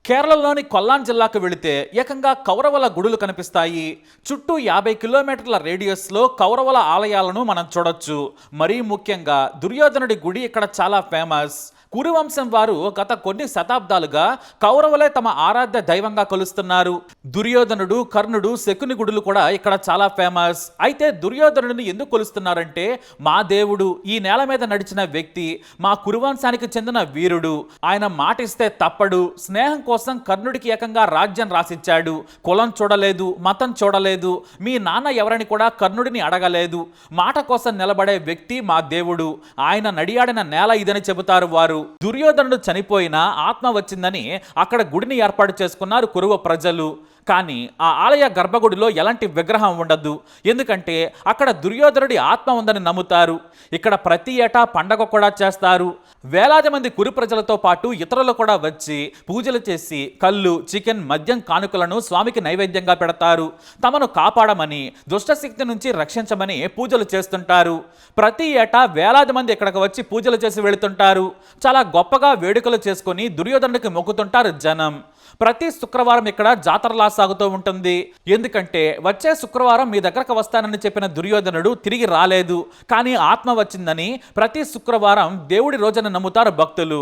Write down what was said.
కేరళలోని కొల్లాన్ జిల్లాకు వెళితే ఏకంగా కౌరవుల గుడులు కనిపిస్తాయి. చుట్టూ 50 కిలోమీటర్ల రేడియస్లో కౌరవుల ఆలయాలను మనం చూడొచ్చు. మరీ ముఖ్యంగా దుర్యోధనుడి గుడి ఇక్కడ చాలా ఫేమస్. కురువంశం వారు గత కొన్ని శతాబ్దాలుగా కౌరవులే తమ ఆరాధ్య దైవంగా కొలుస్తున్నారు. దుర్యోధనుడు, కర్ణుడు, శకుని గుడులు కూడా ఇక్కడ చాలా ఫేమస్. అయితే దుర్యోధనుడిని ఎందుకు కొలుస్తున్నారంటే, మా దేవుడు, ఈ నేల మీద నడిచిన వ్యక్తి, మా కురువంశానికి చెందిన వీరుడు, ఆయన మాటిస్తే తప్పడు, స్నేహం కోసం కర్ణుడికి ఏకంగా రాజ్యం రాసిచ్చాడు, కులం చూడలేదు, మతం చూడలేదు, మీ నాన్న ఎవరని కూడా కర్ణుడిని అడగలేదు, మాట కోసం నిలబడే వ్యక్తి మా దేవుడు, ఆయన నడియాడిన నేల ఇదని చెబుతారు వారు. దుర్యోధనుడు చనిపోయినా ఆత్మ వచ్చిందని అక్కడ గుడిని ఏర్పాటు చేసుకున్నారు కురువ ప్రజలు. కానీ ఆ ఆలయ గర్భగుడిలో ఎలాంటి విగ్రహం ఉండదు. ఎందుకంటే అక్కడ దుర్యోధనుడి ఆత్మ ఉందని నమ్ముతారు. ఇక్కడ ప్రతి ఏటా పండగ కూడా చేస్తారు. వేలాది మంది కురు ప్రజలతో పాటు ఇతరులు కూడా వచ్చి పూజలు చేసి కళ్ళు, చికెన్, మద్యం కానుకలను స్వామికి నైవేద్యంగా పెడతారు. తమను కాపాడమని, దుష్టశక్తి నుంచి రక్షించమని పూజలు చేస్తుంటారు. ప్రతి ఏటా వేలాది మంది ఇక్కడికి వచ్చి పూజలు చేసి వెళుతుంటారు. చాలా గొప్పగా వేడుకలు చేసుకొని దుర్యోధనుడికి మొక్కుతుంటారు జనం. ప్రతి శుక్రవారం ఇక్కడ జాతరలా సాగుతూ ఉంటుంది. ఎందుకంటే వచ్చే శుక్రవారం మీ దగ్గరకు వస్తానని చెప్పిన దుర్యోధనుడు తిరిగి రాలేదు, కానీ ఆత్మ వచ్చిందని ప్రతి శుక్రవారం దేవుడి రోజున నమ్ముతారు భక్తులు.